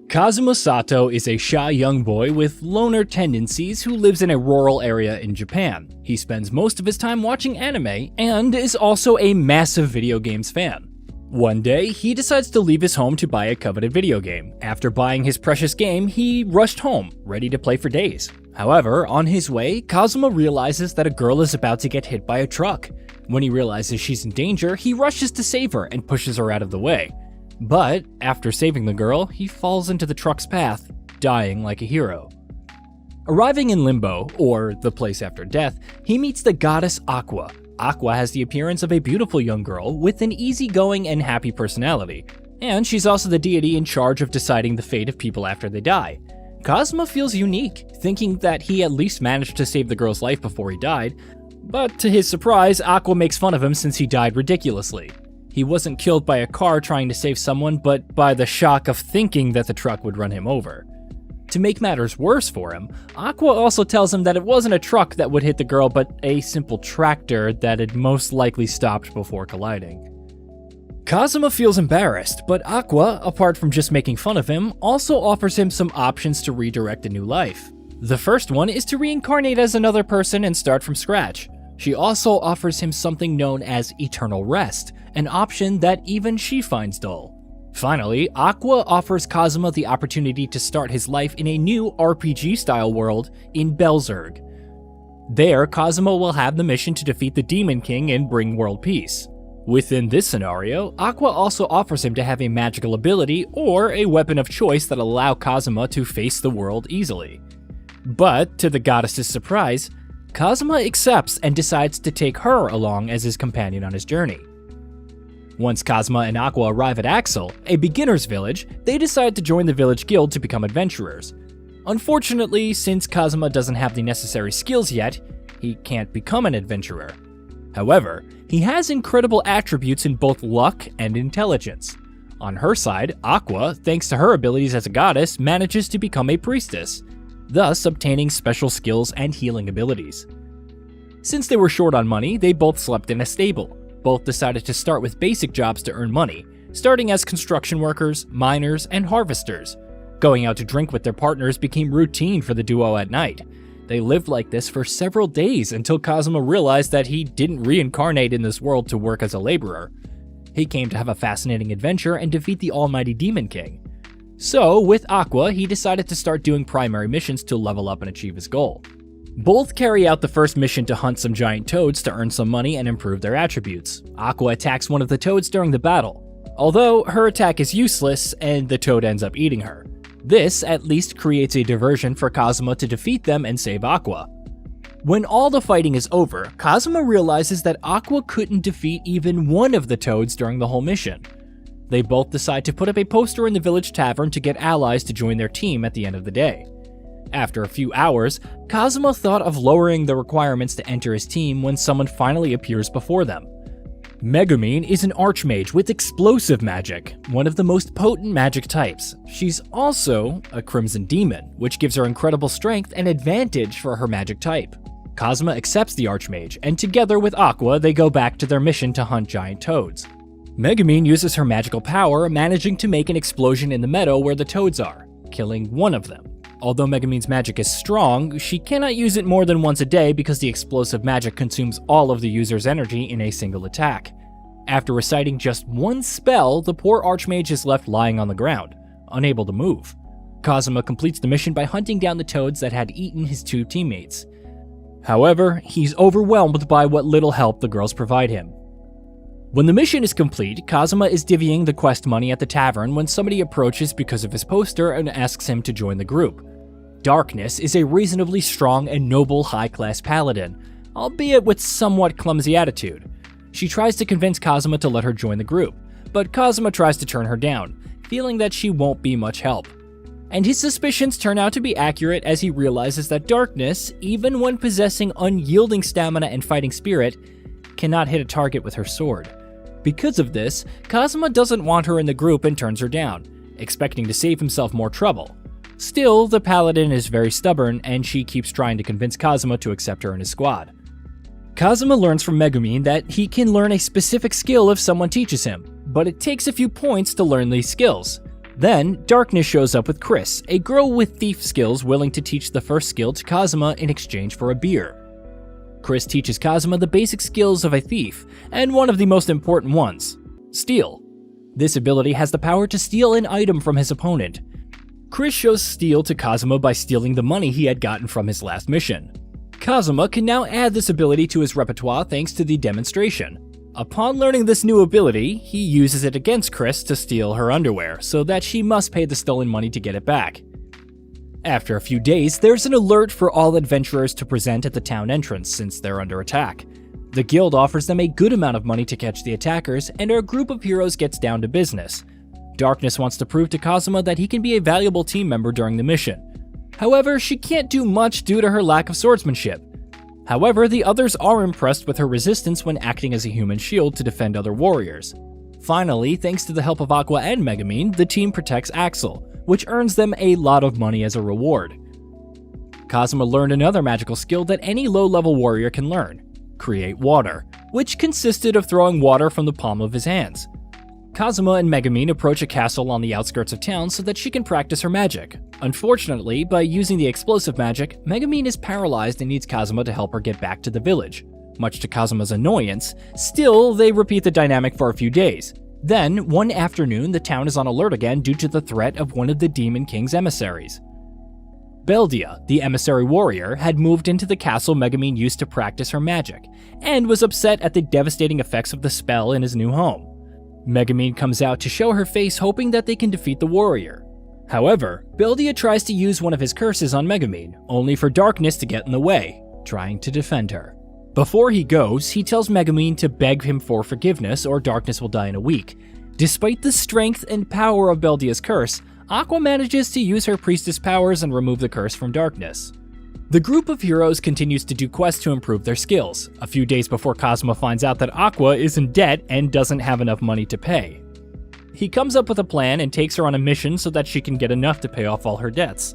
Kazuma Sato is a shy young boy with loner tendencies who lives in a rural area in Japan. He spends most of his time watching anime and is also a massive video games fan. One day, he decides to leave his home to buy a coveted video game. After buying his precious game, he rushed home, ready to play for days. However, on his way, Kazuma realizes that a girl is about to get hit by a truck. When he realizes she's in danger, he rushes to save her and pushes her out of the way. But after saving the girl, he falls into the truck's path, dying like a hero. Arriving in Limbo, or the place after death, he meets the goddess Aqua. Aqua has the appearance of a beautiful young girl with an easygoing and happy personality, and she's also the deity in charge of deciding the fate of people after they die. Kazuma feels unique, thinking that he at least managed to save the girl's life before he died, but to his surprise, Aqua makes fun of him since he died ridiculously. He wasn't killed by a car trying to save someone, but by the shock of thinking that the truck would run him over. To make matters worse for him, Aqua also tells him that it wasn't a truck that would hit the girl, but a simple tractor that had most likely stopped before colliding. Kazuma feels embarrassed, but Aqua, apart from just making fun of him, also offers him some options to redirect a new life. The first one is to reincarnate as another person and start from scratch. She also offers him something known as eternal rest, an option that even she finds dull. Finally, Aqua offers Kazuma the opportunity to start his life in a new RPG-style world in Belzerg. There, Kazuma will have the mission to defeat the Demon King and bring world peace. Within this scenario, Aqua also offers him to have a magical ability or a weapon of choice that allow Kazuma to face the world easily. But, to the goddess's surprise, Kazuma accepts and decides to take her along as his companion on his journey. Once Kazuma and Aqua arrive at Axel, a beginner's village, they decide to join the village guild to become adventurers. Unfortunately, since Kazuma doesn't have the necessary skills yet, he can't become an adventurer. However, he has incredible attributes in both luck and intelligence. On her side, Aqua, thanks to her abilities as a goddess, manages to become a priestess, thus obtaining special skills and healing abilities. Since they were short on money, they both slept in a stable. Both decided to start with basic jobs to earn money, starting as construction workers, miners, and harvesters. Going out to drink with their partners became routine for the duo at night. They lived like this for several days until Kazuma realized that he didn't reincarnate in this world to work as a laborer. He came to have a fascinating adventure and defeat the almighty Demon King. So, with Aqua, he decided to start doing primary missions to level up and achieve his goal. Both carry out the first mission to hunt some giant toads to earn some money and improve their attributes. Aqua attacks one of the toads during the battle, although her attack is useless and the toad ends up eating her. This at least creates a diversion for Kazuma to defeat them and save Aqua. When all the fighting is over, Kazuma realizes that Aqua couldn't defeat even one of the toads during the whole mission. They both decide to put up a poster in the village tavern to get allies to join their team at the end of the day. After a few hours, Kazuma thought of lowering the requirements to enter his team when someone finally appears before them. Megumine is an archmage with explosive magic, one of the most potent magic types. She's also a crimson demon, which gives her incredible strength and advantage for her magic type. Kazuma accepts the archmage, and together with Aqua, they go back to their mission to hunt giant toads. Megumine uses her magical power, managing to make an explosion in the meadow where the toads are, killing one of them. Although Megumine's magic is strong, she cannot use it more than once a day because the explosive magic consumes all of the user's energy in a single attack. After reciting just one spell, the poor archmage is left lying on the ground, unable to move. Kazuma completes the mission by hunting down the toads that had eaten his two teammates. However, he's overwhelmed by what little help the girls provide him. When the mission is complete, Kazuma is divvying the quest money at the tavern when somebody approaches because of his poster and asks him to join the group. Darkness is a reasonably strong and noble high-class paladin, albeit with somewhat clumsy attitude. She tries to convince Kazuma to let her join the group, but Kazuma tries to turn her down, feeling that she won't be much help. And his suspicions turn out to be accurate as he realizes that Darkness, even when possessing unyielding stamina and fighting spirit, cannot hit a target with her sword. Because of this, Kazuma doesn't want her in the group and turns her down, expecting to save himself more trouble. Still, the paladin is very stubborn and she keeps trying to convince Kazuma to accept her in his squad. Kazuma learns from Megumine that he can learn a specific skill if someone teaches him, but it takes a few points to learn these skills. Then, Darkness shows up with Chris, a girl with thief skills willing to teach the first skill to Kazuma in exchange for a beer. Chris teaches Kazuma the basic skills of a thief, and one of the most important ones, steal. This ability has the power to steal an item from his opponent. Chris shows steal to Kazuma by stealing the money he had gotten from his last mission. Kazuma can now add this ability to his repertoire thanks to the demonstration. Upon learning this new ability, he uses it against Chris to steal her underwear, so that she must pay the stolen money to get it back. After a few days, there's an alert for all adventurers to present at the town entrance since they're under attack. The guild offers them a good amount of money to catch the attackers, and our group of heroes gets down to business. Darkness wants to prove to Kazuma that he can be a valuable team member during the mission. However, she can't do much due to her lack of swordsmanship. However, the others are impressed with her resistance when acting as a human shield to defend other warriors. Finally, thanks to the help of Aqua and Megumin, the team protects Axel, which earns them a lot of money as a reward. Kazuma learned another magical skill that any low-level warrior can learn: create water, which consisted of throwing water from the palm of his hands. Kazuma and Megumin approach a castle on the outskirts of town so that she can practice her magic. Unfortunately, by using the explosive magic, Megumin is paralyzed and needs Kazuma to help her get back to the village. Much to Kazuma's annoyance, still, they repeat the dynamic for a few days. Then, one afternoon, the town is on alert again due to the threat of one of the Demon King's emissaries. Beldia, the emissary warrior, had moved into the castle Megumin used to practice her magic, and was upset at the devastating effects of the spell in his new home. Megumin comes out to show her face, hoping that they can defeat the warrior. However, Beldia tries to use one of his curses on Megumin, only for Darkness to get in the way, trying to defend her. Before he goes, he tells Megumin to beg him for forgiveness or Darkness will die in a week. Despite the strength and power of Beldia's curse, Aqua manages to use her priestess powers and remove the curse from Darkness. The group of heroes continues to do quests to improve their skills, a few days before Kazuma finds out that Aqua is in debt and doesn't have enough money to pay. He comes up with a plan and takes her on a mission so that she can get enough to pay off all her debts.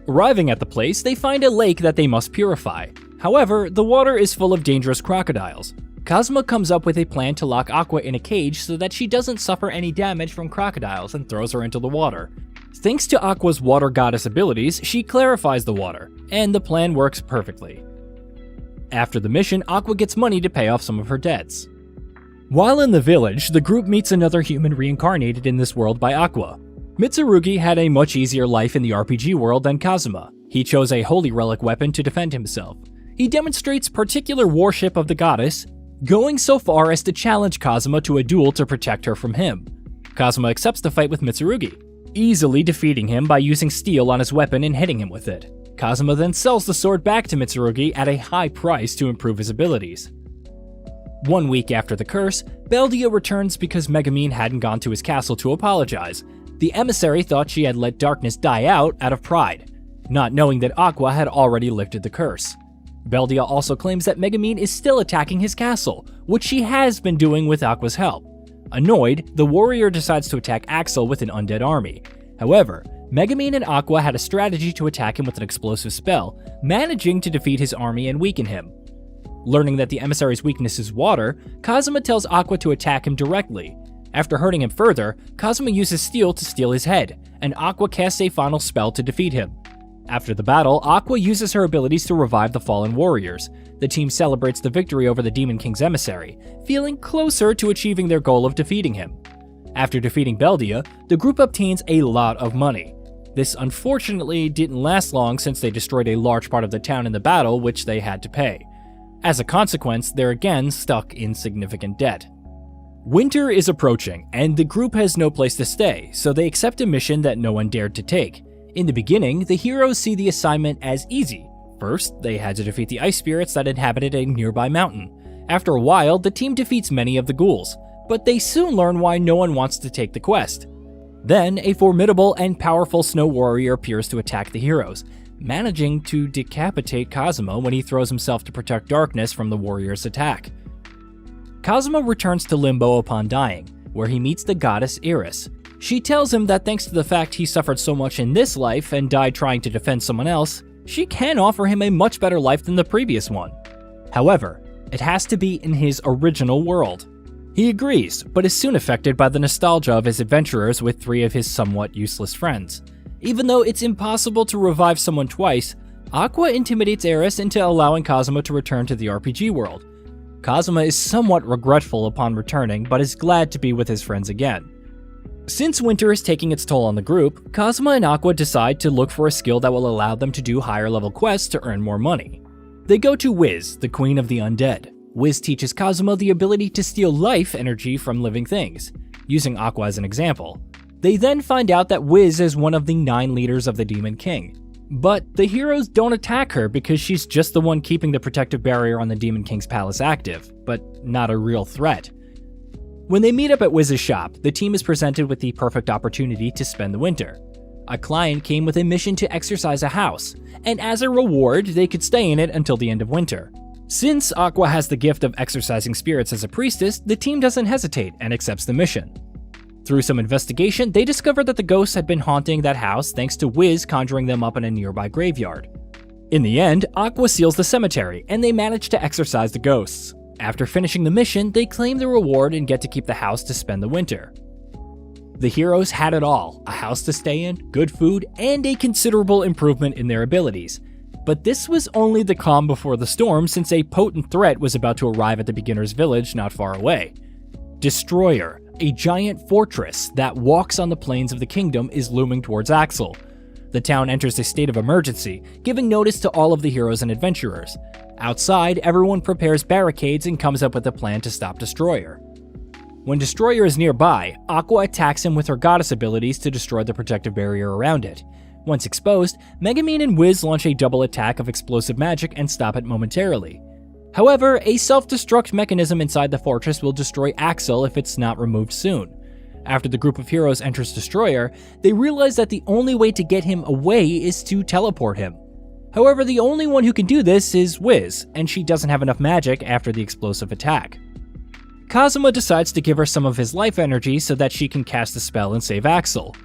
Arriving at the place, they find a lake that they must purify. However, the water is full of dangerous crocodiles. Kazuma comes up with a plan to lock Aqua in a cage so that she doesn't suffer any damage from crocodiles and throws her into the water. Thanks to Aqua's water goddess abilities, she clarifies the water, and the plan works perfectly. After the mission, Aqua gets money to pay off some of her debts. While in the village, the group meets another human reincarnated in this world by Aqua. Mitsurugi had a much easier life in the RPG world than Kazuma. He chose a holy relic weapon to defend himself. He demonstrates particular worship of the goddess, going so far as to challenge Kazuma to a duel to protect her from him. Kazuma accepts the fight with Mitsurugi, easily defeating him by using steel on his weapon and hitting him with it. Kazuma then sells the sword back to Mitsurugi at a high price to improve his abilities. 1 week after the curse, Beldia returns because Megumin hadn't gone to his castle to apologize. The emissary thought she had let Darkness die out of pride, not knowing that Aqua had already lifted the curse. Beldia also claims that Megumin is still attacking his castle, which she has been doing with Aqua's help. Annoyed, the warrior decides to attack Axel with an undead army. However, Megumin and Aqua had a strategy to attack him with an explosive spell, managing to defeat his army and weaken him. Learning that the emissary's weakness is water, Kazuma tells Aqua to attack him directly. After hurting him further, Kazuma uses steel to steal his head, and Aqua casts a final spell to defeat him. After the battle, Aqua uses her abilities to revive the fallen warriors. The team celebrates the victory over the Demon King's emissary, feeling closer to achieving their goal of defeating him. After defeating Beldia, the group obtains a lot of money. This unfortunately didn't last long since they destroyed a large part of the town in the battle, which they had to pay. As a consequence, they're again stuck in significant debt. Winter is approaching, and the group has no place to stay, so they accept a mission that no one dared to take. In the beginning, the heroes see the assignment as easy. First, they had to defeat the ice spirits that inhabited a nearby mountain. After a while, the team defeats many of the ghouls, but they soon learn why no one wants to take the quest. Then, a formidable and powerful snow warrior appears to attack the heroes, managing to decapitate Kazuma when he throws himself to protect Darkness from the warrior's attack. Kazuma returns to Limbo upon dying, where he meets the goddess Iris. She tells him that thanks to the fact he suffered so much in this life and died trying to defend someone else, she can offer him a much better life than the previous one. However, it has to be in his original world. He agrees, but is soon affected by the nostalgia of his adventurers with 3 of his somewhat useless friends. Even though it's impossible to revive someone twice, Aqua intimidates Eris into allowing Kazuma to return to the RPG world. Kazuma is somewhat regretful upon returning, but is glad to be with his friends again. Since winter is taking its toll on the group, Kazuma and Aqua decide to look for a skill that will allow them to do higher level quests to earn more money. They go to Wiz, the queen of the undead. Wiz teaches Kazuma the ability to steal life energy from living things, using Aqua as an example. They then find out that Wiz is one of the 9 leaders of the Demon King. But the heroes don't attack her because she's just the one keeping the protective barrier on the Demon King's palace active, but not a real threat. When they meet up at Wiz's shop, the team is presented with the perfect opportunity to spend the winter. A client came with a mission to exercise a house, and as a reward, they could stay in it until the end of winter. Since Aqua has the gift of exorcising spirits as a priestess, the team doesn't hesitate and accepts the mission. Through some investigation, they discover that the ghosts had been haunting that house thanks to Wiz conjuring them up in a nearby graveyard. In the end, Aqua seals the cemetery, and they manage to exorcise the ghosts. After finishing the mission, they claim the reward and get to keep the house to spend the winter. The heroes had it all: a house to stay in, good food, and a considerable improvement in their abilities. But this was only the calm before the storm, since a potent threat was about to arrive at the beginner's village not far away. Destroyer, a giant fortress that walks on the plains of the kingdom, is looming towards Axel. The town enters a state of emergency, giving notice to all of the heroes and adventurers. Outside, everyone prepares barricades and comes up with a plan to stop Destroyer. When Destroyer is nearby, Aqua attacks him with her goddess abilities to destroy the protective barrier around it. Once exposed, Megumin and Wiz launch a double attack of explosive magic and stop it momentarily. However, a self-destruct mechanism inside the fortress will destroy Axel if it's not removed soon. After the group of heroes enters Destroyer, they realize that the only way to get him away is to teleport him. However, the only one who can do this is Wiz, and she doesn't have enough magic after the explosive attack. Kazuma decides to give her some of his life energy so that she can cast a spell and save Axel.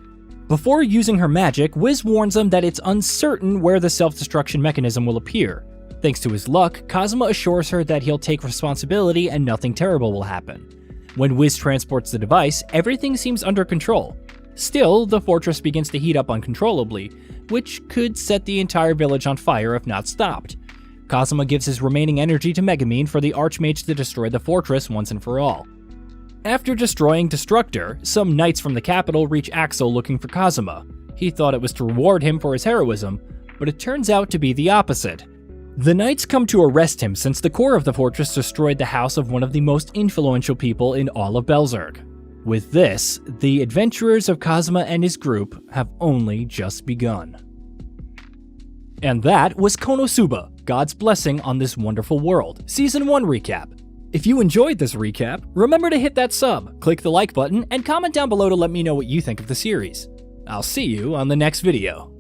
Before using her magic, Wiz warns him that it's uncertain where the self-destruction mechanism will appear. Thanks to his luck, Kazuma assures her that he'll take responsibility and nothing terrible will happen. When Wiz transports the device, everything seems under control. Still, the fortress begins to heat up uncontrollably, which could set the entire village on fire if not stopped. Kazuma gives his remaining energy to Megumin for the Archmage to destroy the fortress once and for all. After destroying Destructor, some knights from the capital reach Axel looking for Kazuma. He thought it was to reward him for his heroism, but it turns out to be the opposite. The knights come to arrest him since the core of the fortress destroyed the house of one of the most influential people in all of Belzerg. With this, the adventurers of Kazuma and his group have only just begun. And that was KonoSuba, God's Blessing on This Wonderful World, Season 1 recap. If you enjoyed this recap, remember to hit that sub, click the like button, and comment down below to let me know what you think of the series. I'll see you on the next video.